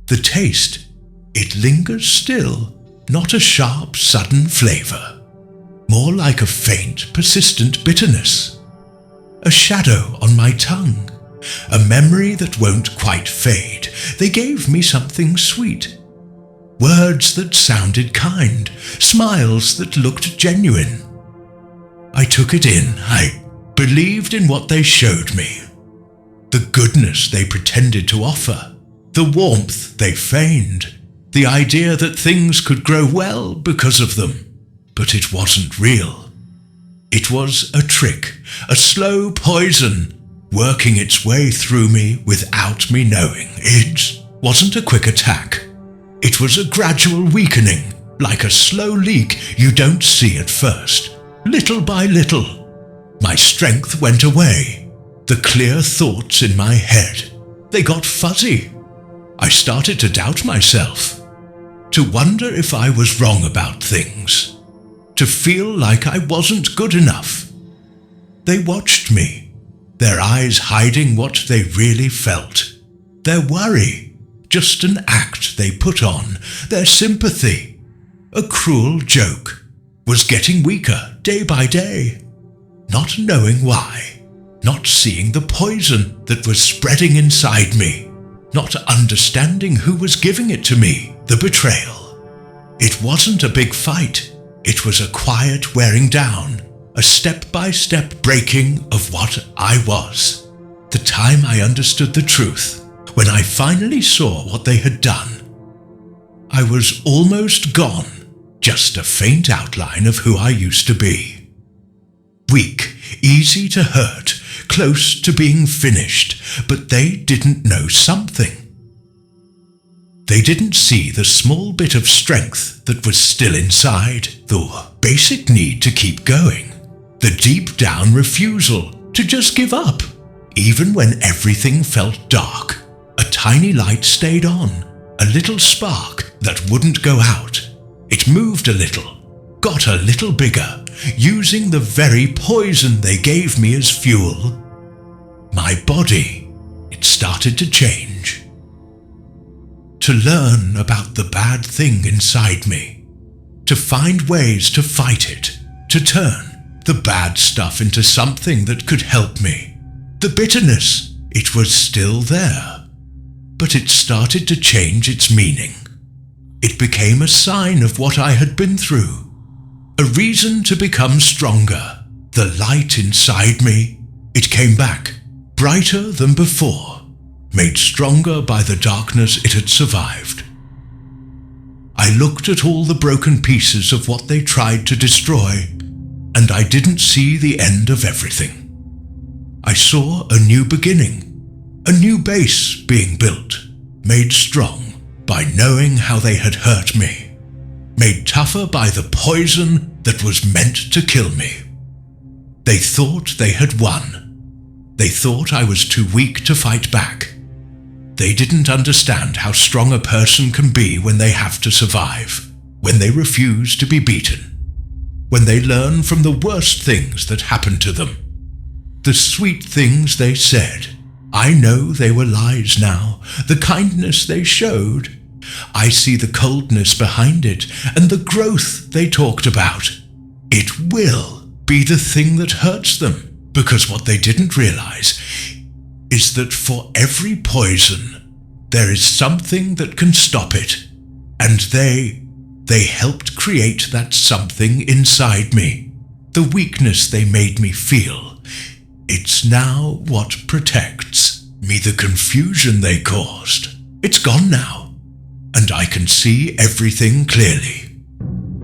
The taste, it lingers still, not a sharp, sudden flavor, more like a faint, persistent bitterness. A shadow on my tongue, a memory that won't quite fade. They gave me something sweet. Words that sounded kind, smiles that looked genuine. I took it in, I believed in what they showed me. The goodness they pretended to offer, the warmth they feigned, the idea that things could grow well because of them. But it wasn't real. It was a trick, a slow poison, working its way through me without me knowing. It wasn't a quick attack. It was a gradual weakening, like a slow leak you don't see at first. Little by little, my strength went away. The clear thoughts in my head, they got fuzzy. I started to doubt myself, to wonder if I was wrong about things, to feel like I wasn't good enough. They watched me, their eyes hiding what they really felt. Their worry, just an act they put on. Their sympathy, a cruel joke, was getting weaker day by day. Not knowing why, not seeing the poison that was spreading inside me, not understanding who was giving it to me, the betrayal. It wasn't a big fight. It was a quiet wearing down, a step-by-step breaking of what I was. The time I understood the truth, when I finally saw what they had done, I was almost gone, just a faint outline of who I used to be. Weak, easy to hurt, close to being finished, but they didn't know something. They didn't see the small bit of strength that was still inside, the basic need to keep going, the deep down refusal to just give up. Even when everything felt dark, a tiny light stayed on, a little spark that wouldn't go out. It moved a little, got a little bigger, using the very poison they gave me as fuel. My body, it started to change. To learn about the bad thing inside me, to find ways to fight it, to turn the bad stuff into something that could help me. The bitterness, it was still there, but it started to change its meaning. It became a sign of what I had been through, a reason to become stronger. The light inside me, it came back, brighter than before, made stronger by the darkness it had survived. I looked at all the broken pieces of what they tried to destroy, and I didn't see the end of everything. I saw a new beginning, a new base being built, made strong by knowing how they had hurt me, made tougher by the poison that was meant to kill me. They thought they had won. They thought I was too weak to fight back. They didn't understand how strong a person can be when they have to survive, when they refuse to be beaten, when they learn from the worst things that happened to them. The sweet things they said, I know they were lies now. The kindness they showed, I see the coldness behind it and the growth they talked about. It will be the thing that hurts them, because what they didn't realize is that for every poison, there is something that can stop it. And they helped create that something inside me. The weakness they made me feel, it's now what protects me. The confusion they caused, it's gone now, and I can see everything clearly.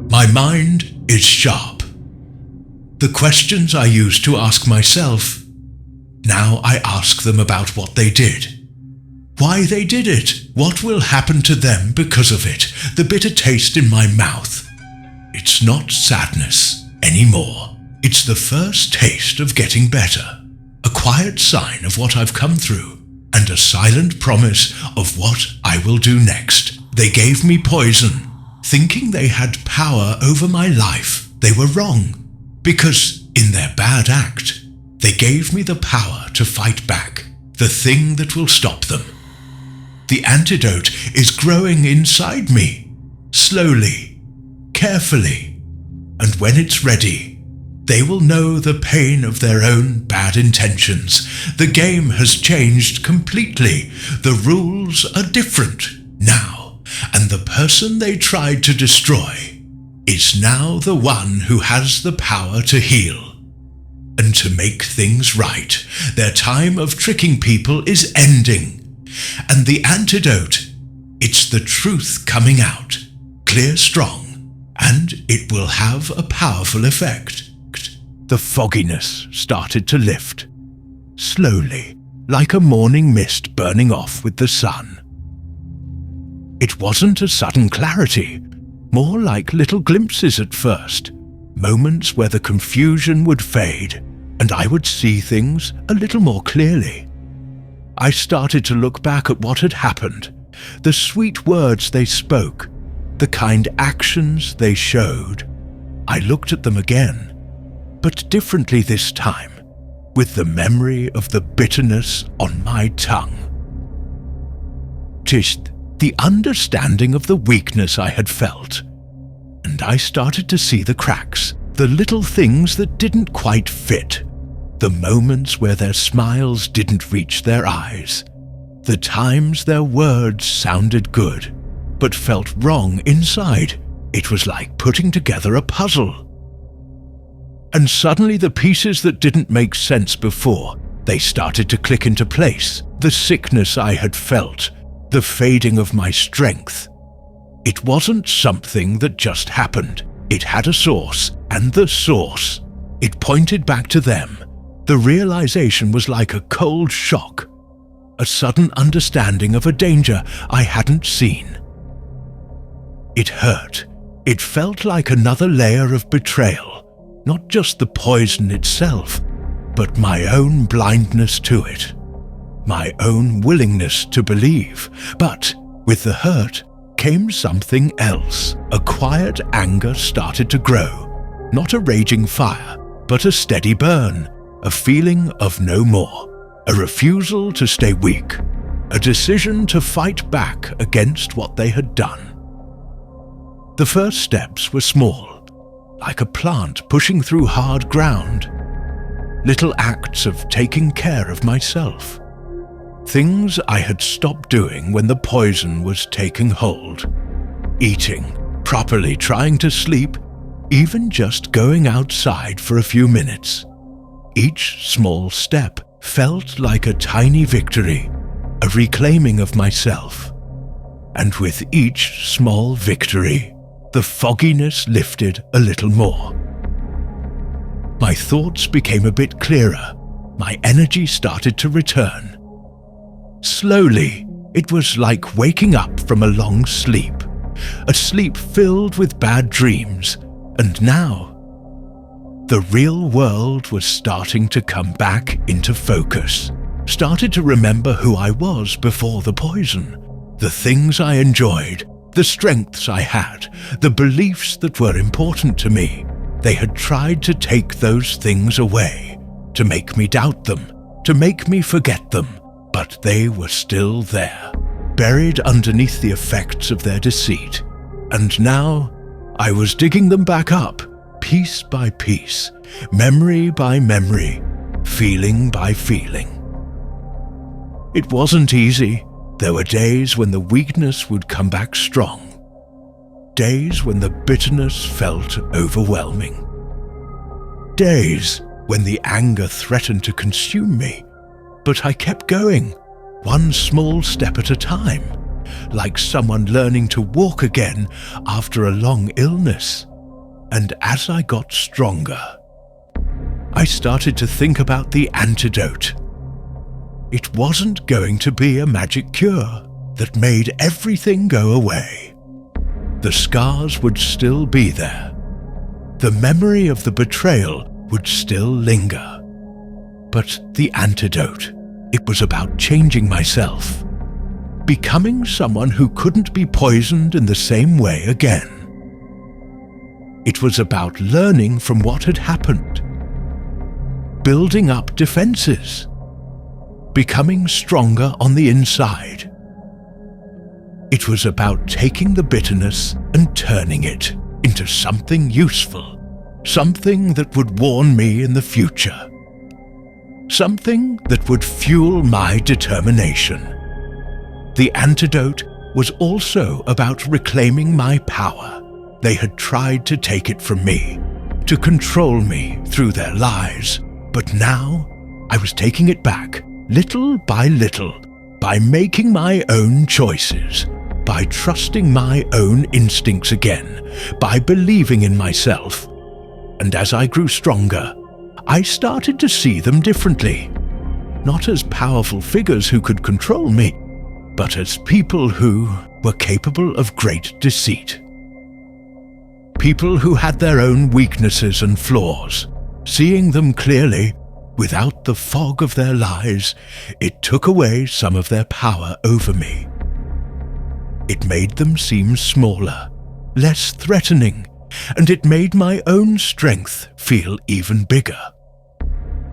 My mind is sharp. The questions I used to ask myself, now I ask them about what they did. Why they did it. What will happen to them because of it. The bitter taste in my mouth. It's not sadness anymore. It's the first taste of getting better. A quiet sign of what I've come through, and a silent promise of what I will do next. They gave me poison, thinking they had power over my life. They were wrong, because in their bad act, they gave me the power to fight back, the thing that will stop them. The antidote is growing inside me, slowly, carefully, and when it's ready, they will know the pain of their own bad intentions. The game has changed completely. The rules are different now, and the person they tried to destroy is now the one who has the power to heal and to make things right. Their time of tricking people is ending. And the antidote, it's the truth coming out, clear, strong, and it will have a powerful effect. The fogginess started to lift, slowly, like a morning mist burning off with the sun. It wasn't a sudden clarity, more like little glimpses at first, moments where the confusion would fade and I would see things a little more clearly. I started to look back at what had happened, the sweet words they spoke, the kind actions they showed. I looked at them again, but differently this time, with the memory of the bitterness on my tongue. Just the understanding of the weakness I had felt, and I started to see the cracks, the little things that didn't quite fit, the moments where their smiles didn't reach their eyes, the times their words sounded good, but felt wrong inside. It was like putting together a puzzle. And suddenly the pieces that didn't make sense before, they started to click into place. The sickness I had felt, the fading of my strength. It wasn't something that just happened. It had a source, and the source, it pointed back to them. The realization was like a cold shock, a sudden understanding of a danger I hadn't seen. It hurt. It felt like another layer of betrayal, not just the poison itself, but my own blindness to it, my own willingness to believe. But with the hurt came something else. A quiet anger started to grow, not a raging fire, but a steady burn, a feeling of no more, a refusal to stay weak, a decision to fight back against what they had done. The first steps were small, like a plant pushing through hard ground, little acts of taking care of myself, things I had stopped doing when the poison was taking hold, eating, properly trying to sleep, even just going outside for a few minutes. Each small step felt like a tiny victory, a reclaiming of myself. And with each small victory, the fogginess lifted a little more. My thoughts became a bit clearer. My energy started to return. Slowly, it was like waking up from a long sleep, a sleep filled with bad dreams, and now the real world was starting to come back into focus. Started to remember who I was before the poison, the things I enjoyed, the strengths I had, the beliefs that were important to me. They had tried to take those things away, to make me doubt them, to make me forget them, but they were still there, buried underneath the effects of their deceit. And now I was digging them back up, piece by piece, memory by memory, feeling by feeling. It wasn't easy. There were days when the weakness would come back strong. Days when the bitterness felt overwhelming. Days when the anger threatened to consume me. But I kept going, one small step at a time, like someone learning to walk again after a long illness. And as I got stronger, I started to think about the antidote. It wasn't going to be a magic cure that made everything go away. The scars would still be there. The memory of the betrayal would still linger. But the antidote, it was about changing myself, becoming someone who couldn't be poisoned in the same way again. It was about learning from what had happened, building up defenses, becoming stronger on the inside, It was about taking the bitterness and turning it into something useful, something that would warn me in the future, something that would fuel my determination. The antidote was also about reclaiming my power. They had tried to take it from me, to control me through their lies, but now I was taking it back, little by little, by making my own choices, by trusting my own instincts again, by believing in myself. And as I grew stronger, I started to see them differently, not as powerful figures who could control me, but as people who were capable of great deceit. People who had their own weaknesses and flaws. Seeing them clearly, without the fog of their lies, it took away some of their power over me. It made them seem smaller, less threatening, and it made my own strength feel even bigger.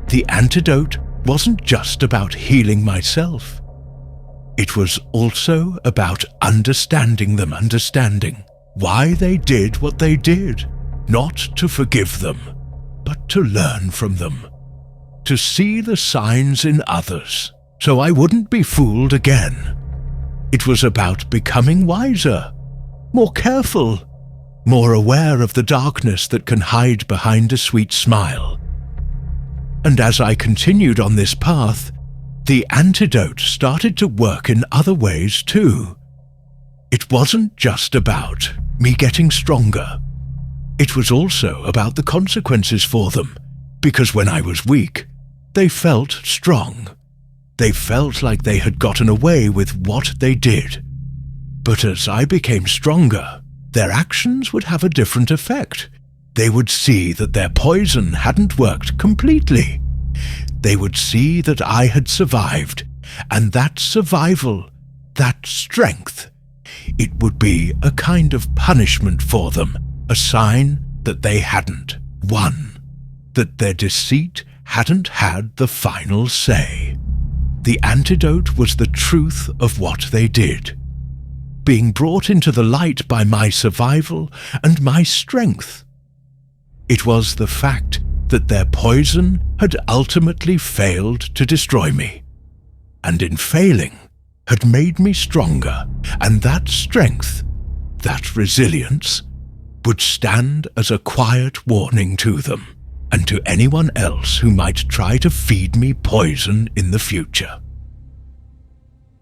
The antidote wasn't just about healing myself. It was also about understanding why they did what they did, not to forgive them, but to learn from them, to see the signs in others, so I wouldn't be fooled again. It was about becoming wiser, more careful, more aware of the darkness that can hide behind a sweet smile. And as I continued on this path, the antidote started to work in other ways too. It wasn't just about me getting stronger. It was also about the consequences for them, because when I was weak, they felt strong. They felt like they had gotten away with what they did. But as I became stronger, their actions would have a different effect. They would see that their poison hadn't worked completely. They would see that I had survived, and that survival, that strength, it would be a kind of punishment for them, a sign that they hadn't won, that their deceit hadn't had the final say. The antidote was the truth of what they did, being brought into the light by my survival and my strength. It was the fact that their poison had ultimately failed to destroy me, and in failing had made me stronger, and that strength, that resilience, would stand as a quiet warning to them, and to anyone else who might try to feed me poison in the future.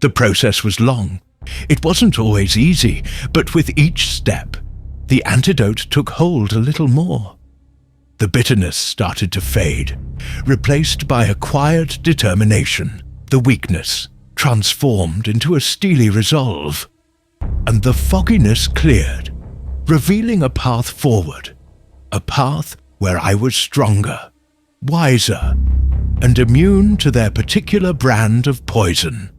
The process was long. It wasn't always easy, but with each step, the antidote took hold a little more. The bitterness started to fade, replaced by a quiet determination, the weakness transformed into a steely resolve, and the fogginess cleared, revealing a path forward, a path where I was stronger, wiser, and immune to their particular brand of poison.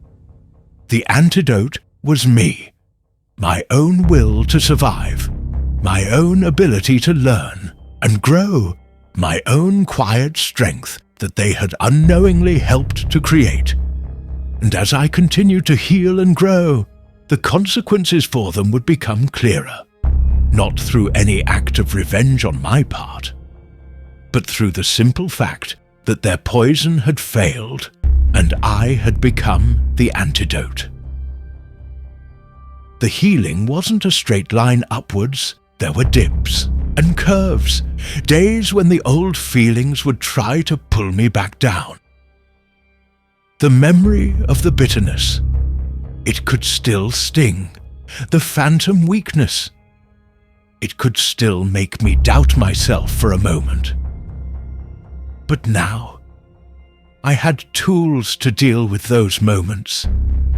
The antidote was me, my own will to survive, my own ability to learn and grow, my own quiet strength that they had unknowingly helped to create. And as I continued to heal and grow, the consequences for them would become clearer, not through any act of revenge on my part, but through the simple fact that their poison had failed and I had become the antidote. The healing wasn't a straight line upwards. There were dips and curves, days when the old feelings would try to pull me back down. The memory of the bitterness, it could still sting. The phantom weakness, it could still make me doubt myself for a moment. But now, I had tools to deal with those moments,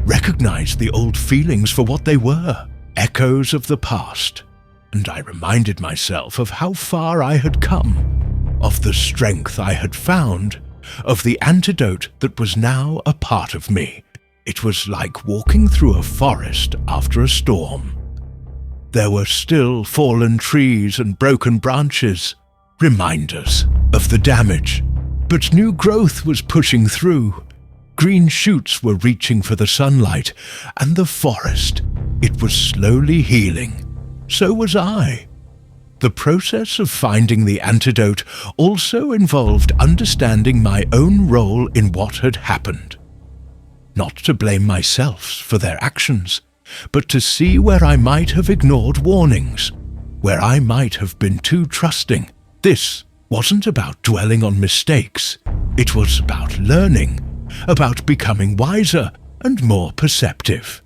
recognize the old feelings for what they were, echoes of the past, and I reminded myself of how far I had come, of the strength I had found, of the antidote that was now a part of me. It was like walking through a forest after a storm. There were still fallen trees and broken branches, reminders of the damage, but new growth was pushing through. Green shoots were reaching for the sunlight, and the forest, it was slowly healing. So was I. The process of finding the antidote also involved understanding my own role in what had happened. Not to blame myself for their actions, but to see where I might have ignored warnings, where I might have been too trusting. This wasn't about dwelling on mistakes. It was about learning, about becoming wiser and more perceptive.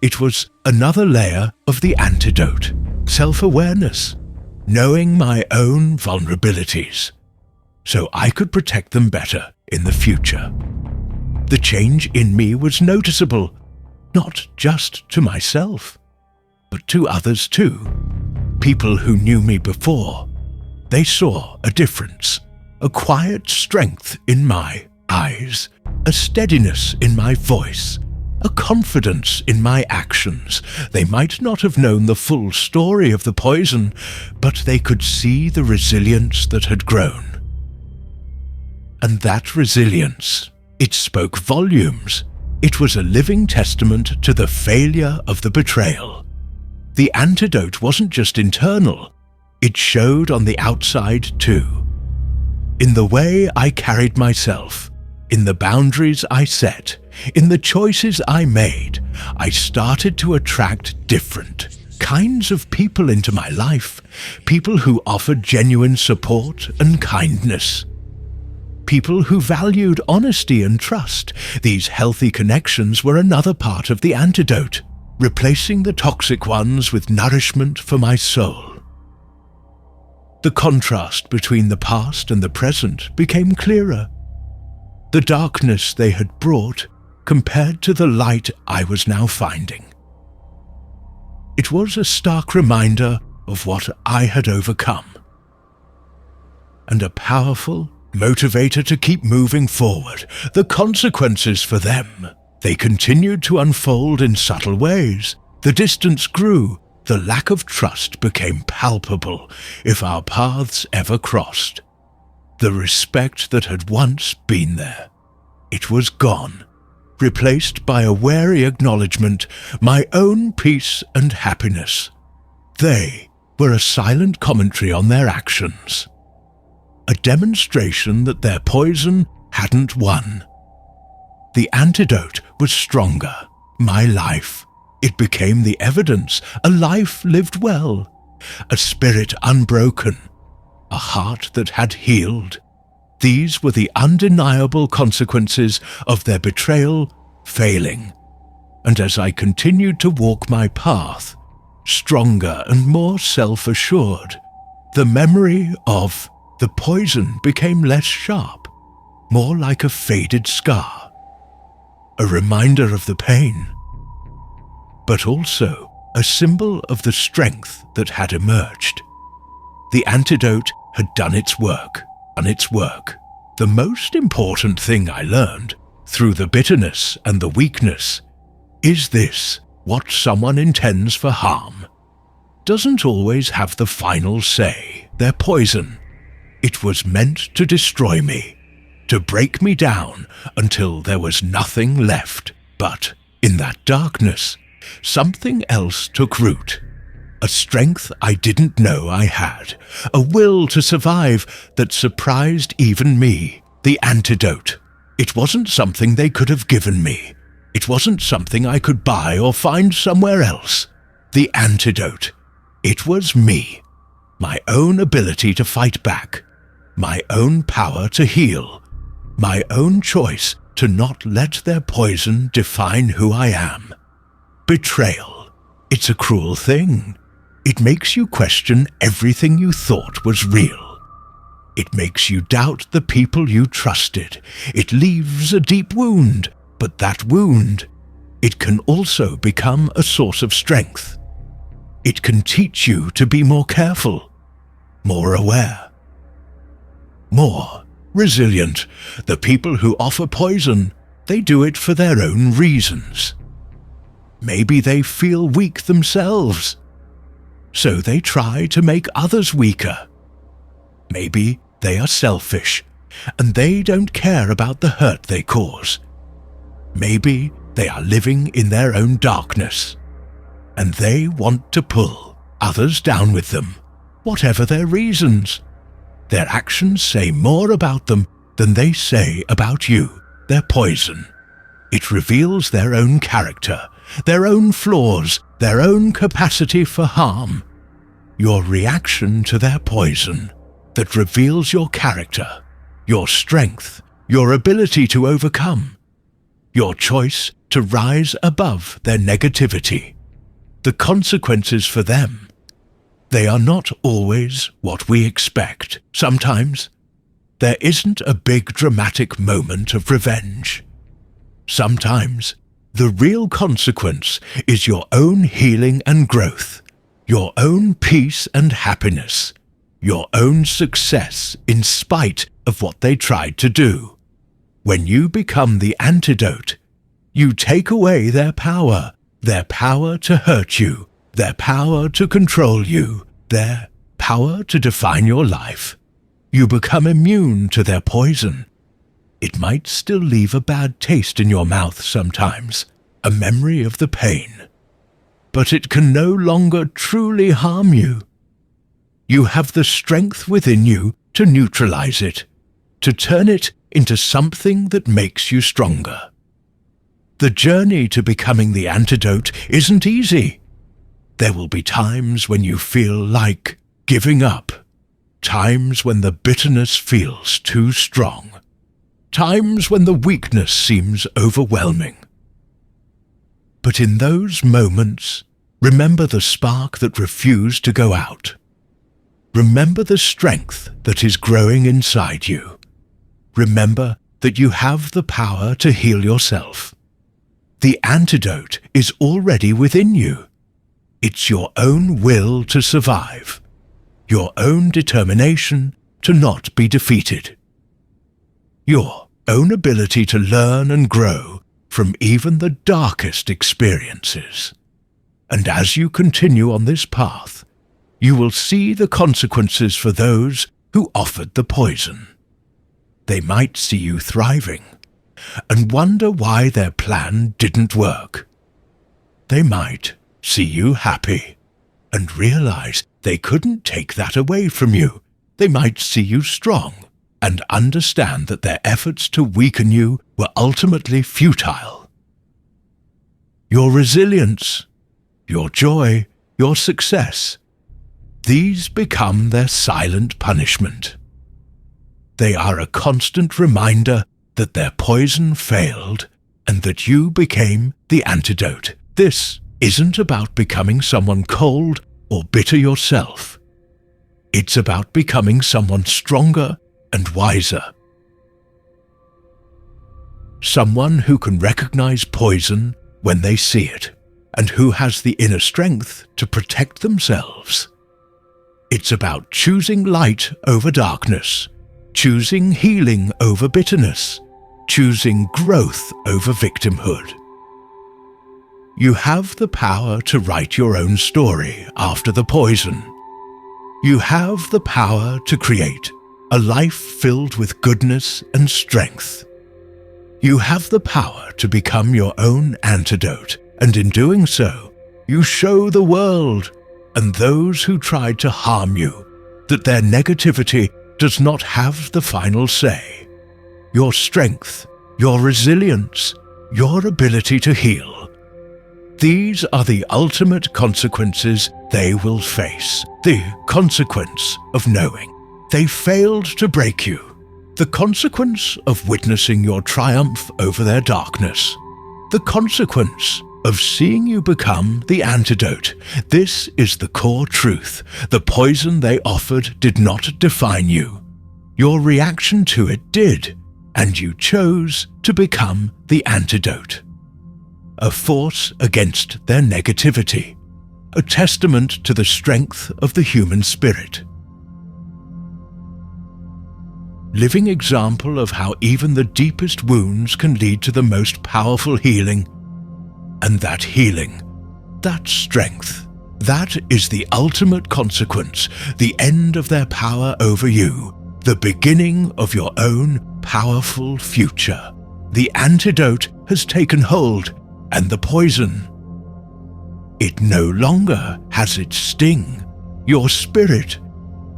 It was another layer of the antidote, self-awareness, knowing my own vulnerabilities, so I could protect them better in the future. The change in me was noticeable, not just to myself, but to others too. People who knew me before, they saw a difference, a quiet strength in my eyes, a steadiness in my voice, a confidence in my actions. They might not have known the full story of the poison, but they could see the resilience that had grown. And that resilience, it spoke volumes. It was a living testament to the failure of the betrayal. The antidote wasn't just internal, it showed on the outside too. In the way I carried myself, in the boundaries I set, in the choices I made, I started to attract different kinds of people into my life, people who offered genuine support and kindness. People who valued honesty and trust. These healthy connections were another part of the antidote, replacing the toxic ones with nourishment for my soul. The contrast between the past and the present became clearer. The darkness they had brought compared to the light I was now finding. It was a stark reminder of what I had overcome, and a powerful motivator to keep moving forward. The consequences for them, they continued to unfold in subtle ways. The distance grew, the lack of trust became palpable if our paths ever crossed. The respect that had once been there, it was gone, replaced by a wary acknowledgement, my own peace and happiness. They were a silent commentary on their actions, a demonstration that their poison hadn't won. The antidote was stronger, my life. It became the evidence, a life lived well, a spirit unbroken, a heart that had healed. These were the undeniable consequences of their betrayal failing. And as I continued to walk my path, stronger and more self-assured, the memory of the poison became less sharp, more like a faded scar, a reminder of the pain, but also a symbol of the strength that had emerged. The antidote had done its work. The most important thing I learned through the bitterness and the weakness is this: what someone intends for harm doesn't always have the final say. Their poison, it was meant to destroy me, to break me down until there was nothing left. But in that darkness, something else took root. A strength I didn't know I had, a will to survive that surprised even me. The antidote, it wasn't something they could have given me. It wasn't something I could buy or find somewhere else. The antidote, it was me, my own ability to fight back, my own power to heal, my own choice to not let their poison define who I am. Betrayal, it's a cruel thing. It makes you question everything you thought was real. It makes you doubt the people you trusted. It leaves a deep wound, but that wound, it can also become a source of strength. It can teach you to be more careful, more aware, more resilient. The people who offer poison, they do it for their own reasons. Maybe they feel weak themselves, so they try to make others weaker. Maybe they are selfish, and they don't care about the hurt they cause. Maybe they are living in their own darkness, and they want to pull others down with them, whatever their reasons. Their actions say more about them than they say about you, their poison. It reveals their own character, their own flaws, their own capacity for harm. Your reaction to their poison that reveals your character, your strength, your ability to overcome, your choice to rise above their negativity. The consequences for them, they are not always what we expect. Sometimes there isn't a big dramatic moment of revenge. Sometimes the real consequence is your own healing and growth, your own peace and happiness, your own success in spite of what they tried to do. When you become the antidote, you take away their power to hurt you, their power to control you, their power to define your life. You become immune to their poison. It might still leave a bad taste in your mouth sometimes, a memory of the pain, but it can no longer truly harm you. You have the strength within you to neutralize it, to turn it into something that makes you stronger. The journey to becoming the antidote isn't easy. There will be times when you feel like giving up, times when the bitterness feels too strong, times when the weakness seems overwhelming. But in those moments, remember the spark that refused to go out. Remember the strength that is growing inside you. Remember that you have the power to heal yourself. The antidote is already within you. It's your own will to survive, your own determination to not be defeated, your own ability to learn and grow from even the darkest experiences. And as you continue on this path, you will see the consequences for those who offered the poison. They might see you thriving and wonder why their plan didn't work. They might see you happy and realize they couldn't take that away from you. They might see you strong and understand that their efforts to weaken you were ultimately futile. Your resilience, your joy, your success, these become their silent punishment. They are a constant reminder that their poison failed and that you became the antidote. This isn't about becoming someone cold or bitter yourself. It's about becoming someone stronger and wiser. Someone who can recognize poison when they see it, and who has the inner strength to protect themselves. It's about choosing light over darkness, choosing healing over bitterness, choosing growth over victimhood. You have the power to write your own story after the poison. You have the power to create a life filled with goodness and strength. You have the power to become your own antidote, and in doing so, you show the world and those who tried to harm you that their negativity does not have the final say. Your strength, your resilience, your ability to heal. These are the ultimate consequences they will face. The consequence of knowing they failed to break you. The consequence of witnessing your triumph over their darkness. The consequence of seeing you become the antidote. This is the core truth. The poison they offered did not define you. Your reaction to it did, and you chose to become the antidote. A force against their negativity. A testament to the strength of the human spirit. Living example of how even the deepest wounds can lead to the most powerful healing. And that healing, that strength, that is the ultimate consequence, the end of their power over you, the beginning of your own powerful future. The antidote has taken hold, and the poison. It no longer has its sting. Your spirit,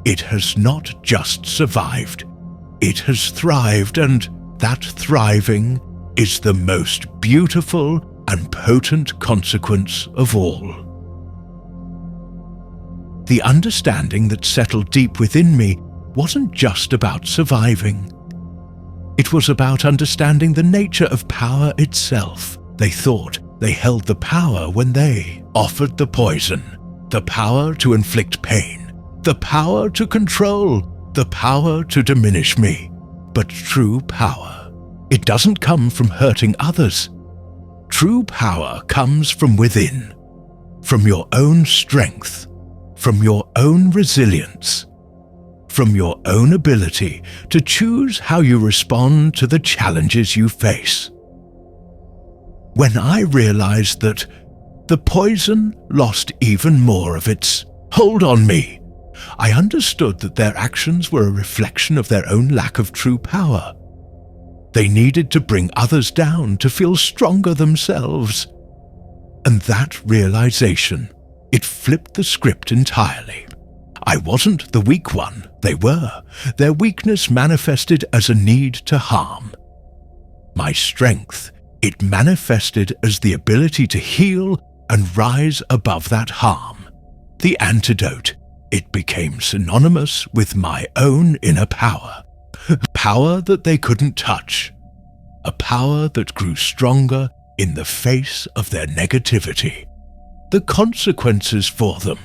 it has not just survived. It has thrived, and that thriving is the most beautiful and potent consequence of all. The understanding that settled deep within me wasn't just about surviving. It was about understanding the nature of power itself. They thought they held the power when they offered the poison, the power to inflict pain, the power to control, the power to diminish me. But true power, it doesn't come from hurting others. True power comes from within, from your own strength, from your own resilience, from your own ability to choose how you respond to the challenges you face. When I realized that the poison lost even more of its hold on me, I understood that their actions were a reflection of their own lack of true power. They needed to bring others down to feel stronger themselves. And that realization, it flipped the script entirely. I wasn't the weak one, they were. Their weakness manifested as a need to harm. My strength, it manifested as the ability to heal and rise above that harm. The antidote, it became synonymous with my own inner power. Power that they couldn't touch. A power that grew stronger in the face of their negativity. The consequences for them,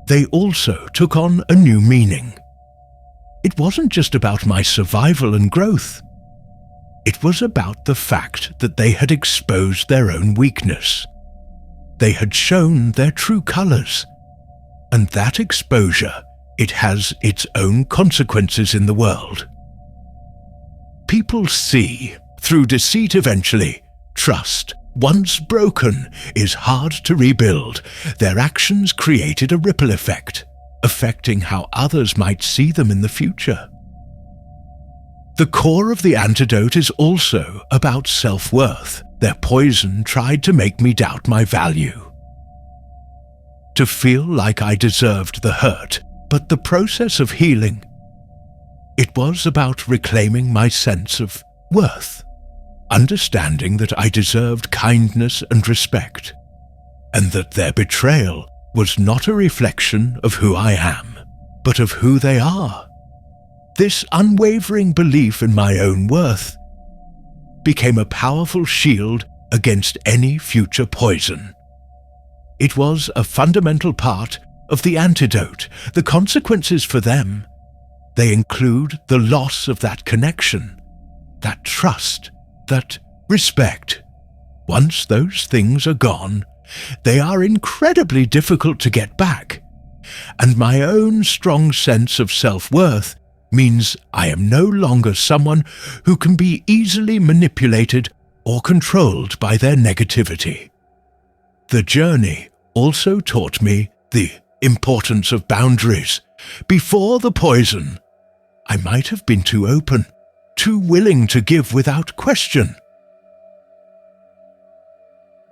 they also took on a new meaning. It wasn't just about my survival and growth. It was about the fact that they had exposed their own weakness. They had shown their true colors. And that exposure, it has its own consequences in the world. People see, through deceit eventually, trust, once broken, is hard to rebuild. Their actions created a ripple effect, affecting how others might see them in the future. The core of the antidote is also about self-worth. Their poison tried to make me doubt my value. To feel like I deserved the hurt, but the process of healing, it was about reclaiming my sense of worth, understanding that I deserved kindness and respect, and that their betrayal was not a reflection of who I am, but of who they are. This unwavering belief in my own worth became a powerful shield against any future poison. It was a fundamental part of the antidote. The consequences for them, they include the loss of that connection, that trust, that respect. Once those things are gone, they are incredibly difficult to get back. And my own strong sense of self-worth means I am no longer someone who can be easily manipulated or controlled by their negativity. The journey also taught me the importance of boundaries. Before the poison, I might have been too open, too willing to give without question.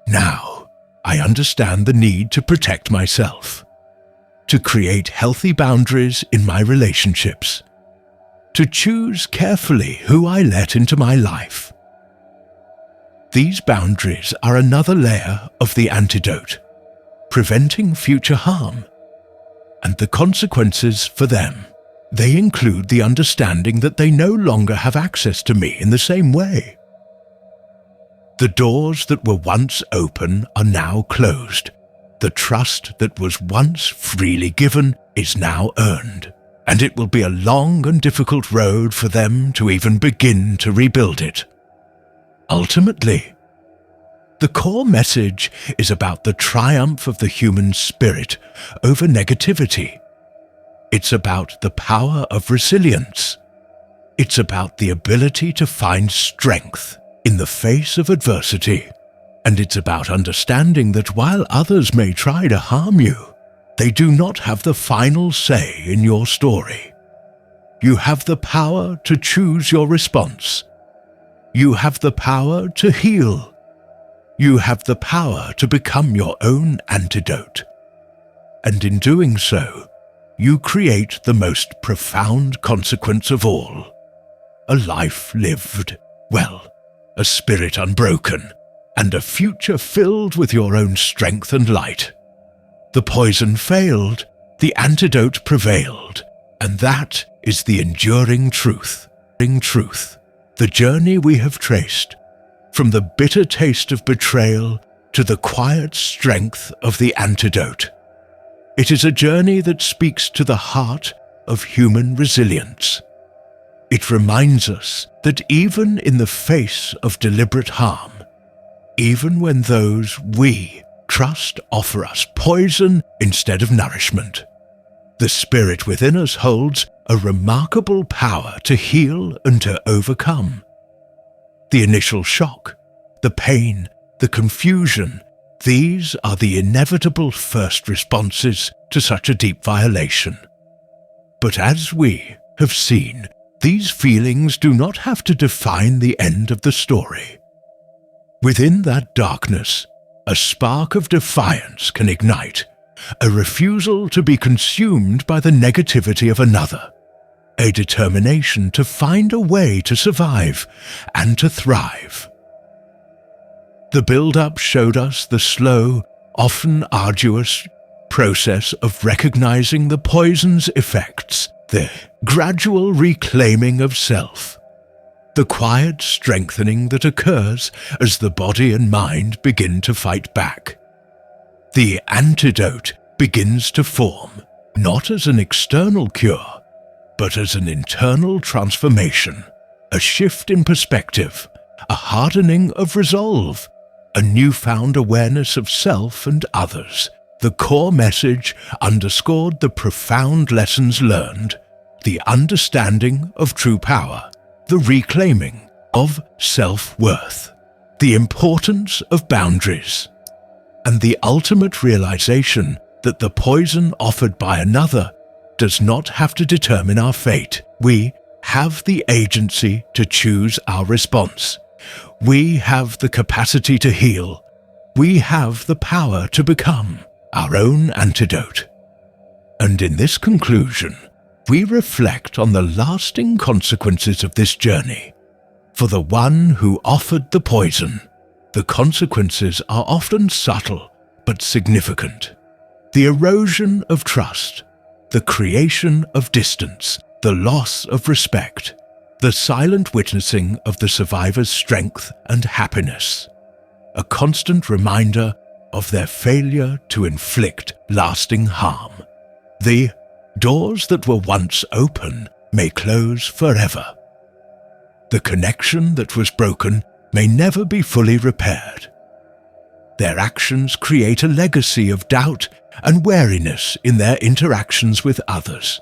Now, I understand the need to protect myself, to create healthy boundaries in my relationships, to choose carefully who I let into my life. These boundaries are another layer of the antidote, preventing future harm, and the consequences for them. They include the understanding that they no longer have access to me in the same way. The doors that were once open are now closed. The trust that was once freely given is now earned, and it will be a long and difficult road for them to even begin to rebuild it. Ultimately, the core message is about the triumph of the human spirit over negativity. It's about the power of resilience. It's about the ability to find strength in the face of adversity. And it's about understanding that while others may try to harm you, they do not have the final say in your story. You have the power to choose your response. You have the power to heal. You have the power to become your own antidote. And in doing so, you create the most profound consequence of all. A life lived well, a spirit unbroken, and a future filled with your own strength and light. The poison failed, the antidote prevailed, and that is the enduring truth. The journey we have traced, from the bitter taste of betrayal to the quiet strength of the antidote. It is a journey that speaks to the heart of human resilience. It reminds us that even in the face of deliberate harm, even when those we trust offer us poison instead of nourishment, the spirit within us holds a remarkable power to heal and to overcome. The initial shock, the pain, the confusion, these are the inevitable first responses to such a deep violation. But as we have seen, these feelings do not have to define the end of the story. Within that darkness, a spark of defiance can ignite, a refusal to be consumed by the negativity of another, a determination to find a way to survive and to thrive. The build-up showed us the slow, often arduous process of recognizing the poison's effects, the gradual reclaiming of self, the quiet strengthening that occurs as the body and mind begin to fight back. The antidote begins to form, not as an external cure, but as an internal transformation, a shift in perspective, a hardening of resolve, a newfound awareness of self and others. The core message underscored the profound lessons learned, the understanding of true power, the reclaiming of self-worth, the importance of boundaries, and the ultimate realization that the poison offered by another does not have to determine our fate. We have the agency to choose our response. We have the capacity to heal. We have the power to become our own antidote. And in this conclusion, we reflect on the lasting consequences of this journey. For the one who offered the poison, the consequences are often subtle but significant. The erosion of trust, the creation of distance, the loss of respect, the silent witnessing of the survivor's strength and happiness, a constant reminder of their failure to inflict lasting harm. The doors that were once open may close forever. The connection that was broken may never be fully repaired. Their actions create a legacy of doubt and wariness in their interactions with others.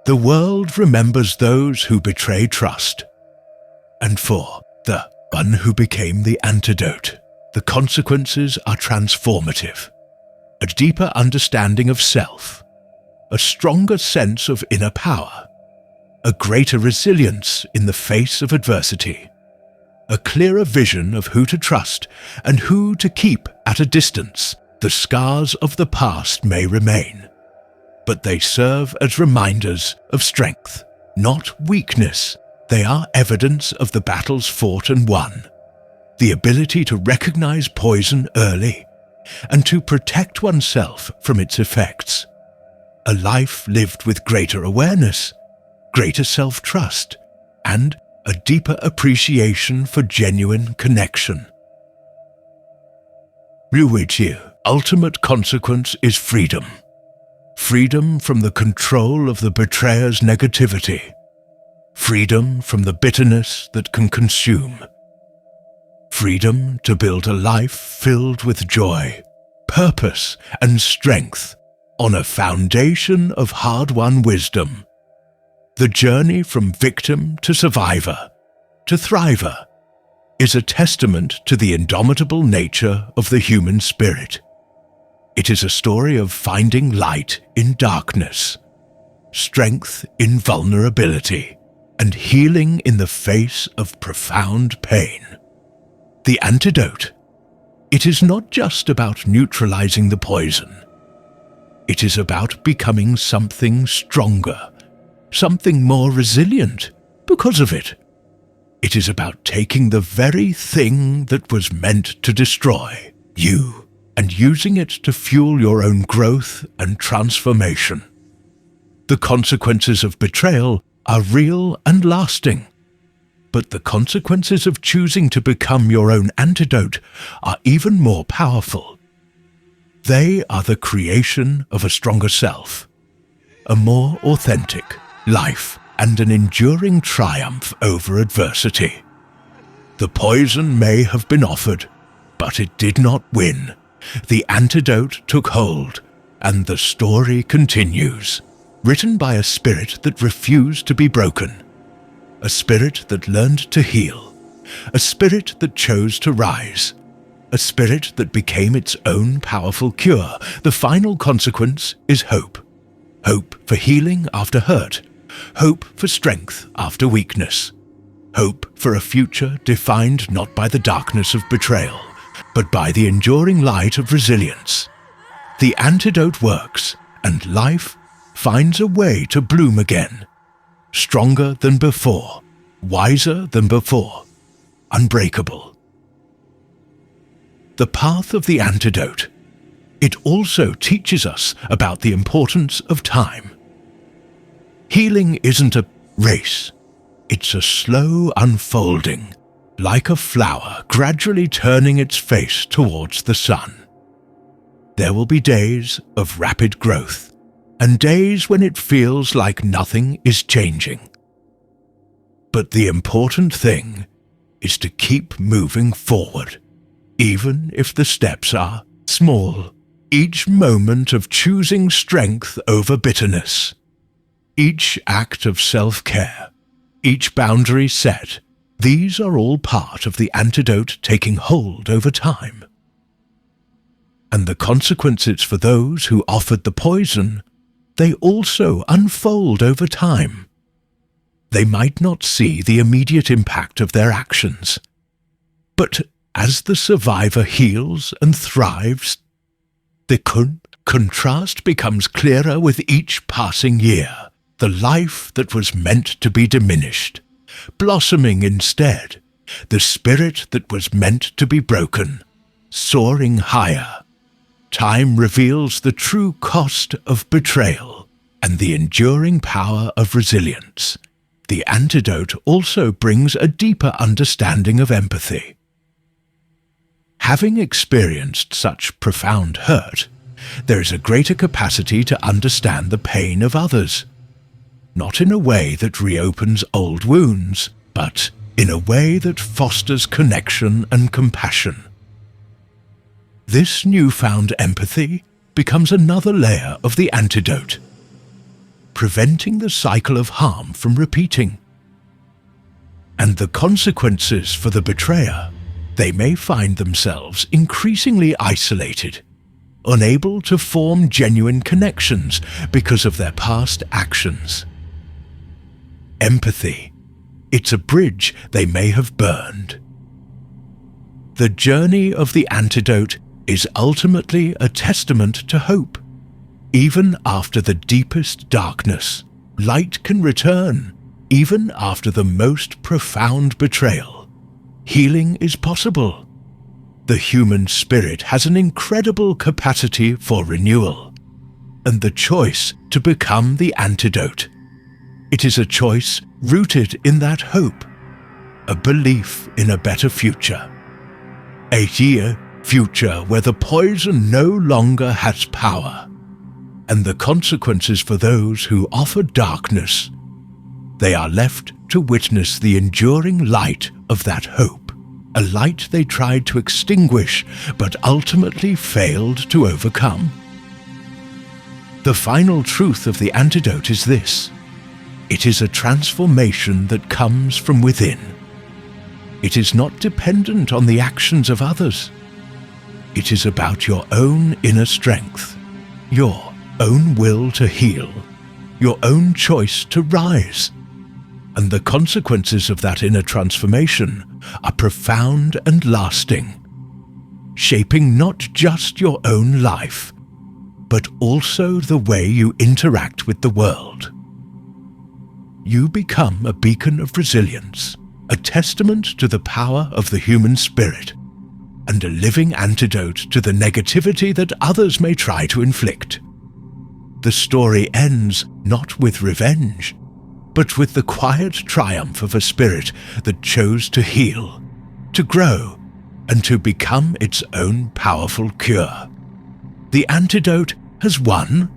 The world remembers those who betray trust, and for the one who became the antidote, the consequences are transformative. A deeper understanding of self, a stronger sense of inner power, a greater resilience in the face of adversity, a clearer vision of who to trust and who to keep at a distance. The scars of the past may remain, but they serve as reminders of strength, not weakness. They are evidence of the battles fought and won, the ability to recognize poison early and to protect oneself from its effects. A life lived with greater awareness, greater self-trust, and a deeper appreciation for genuine connection. Ruichi, ultimate consequence is freedom. Freedom from the control of the betrayer's negativity. Freedom from the bitterness that can consume. Freedom to build a life filled with joy, purpose, and strength on a foundation of hard-won wisdom. The journey from victim to survivor, to thriver, is a testament to the indomitable nature of the human spirit. It is a story of finding light in darkness, strength in vulnerability, and healing in the face of profound pain. The antidote. It is not just about neutralizing the poison. It is about becoming something stronger, something more resilient because of it. It is about taking the very thing that was meant to destroy you and using it to fuel your own growth and transformation. The consequences of betrayal are real and lasting, but the consequences of choosing to become your own antidote are even more powerful. They are the creation of a stronger self, a more authentic life, and an enduring triumph over adversity. The poison may have been offered, but it did not win. The antidote took hold, and the story continues, written by a spirit that refused to be broken, a spirit that learned to heal, a spirit that chose to rise, a spirit that became its own powerful cure. The final consequence is hope. Hope for healing after hurt, hope for strength after weakness, hope for a future defined not by the darkness of betrayal, but by the enduring light of resilience. The antidote works, and life finds a way to bloom again, stronger than before, wiser than before, unbreakable. The path of the antidote. It also teaches us about the importance of time. Healing isn't a race. It's a slow unfolding, like a flower gradually turning its face towards the sun. There will be days of rapid growth, and days when it feels like nothing is changing. But the important thing is to keep moving forward, even if the steps are small. Each moment of choosing strength over bitterness, each act of self-care, each boundary set, these are all part of the antidote taking hold over time. And the consequences for those who offered the poison, they also unfold over time. They might not see the immediate impact of their actions, but as the survivor heals and thrives, the contrast becomes clearer with each passing year. The life that was meant to be diminished, blossoming instead, the spirit that was meant to be broken, soaring higher. Time reveals the true cost of betrayal and the enduring power of resilience. The antidote also brings a deeper understanding of empathy. Having experienced such profound hurt, there is a greater capacity to understand the pain of others, not in a way that reopens old wounds, but in a way that fosters connection and compassion. This newfound empathy becomes another layer of the antidote, preventing the cycle of harm from repeating. And the consequences for the betrayer, they may find themselves increasingly isolated, unable to form genuine connections because of their past actions. Empathy, it's a bridge they may have burned. The journey of the antidote is ultimately a testament to hope. Even after the deepest darkness, light can return. Even after the most profound betrayal, healing is possible. The human spirit has an incredible capacity for renewal, and the choice to become the antidote. It is a choice rooted in that hope, a belief in a better future. A future where the poison no longer has power, and the consequences for those who offer darkness, they are left to witness the enduring light of that hope, a light they tried to extinguish but ultimately failed to overcome. The final truth of the antidote is this: it is a transformation that comes from within. It is not dependent on the actions of others. It is about your own inner strength, your own will to heal, your own choice to rise. and the consequences of that inner transformation are profound and lasting, shaping not just your own life, but also the way you interact with the world. You become a beacon of resilience, a testament to the power of the human spirit, and a living antidote to the negativity that others may try to inflict. The story ends not with revenge, but with the quiet triumph of a spirit that chose to heal, to grow, and to become its own powerful cure. The antidote has won.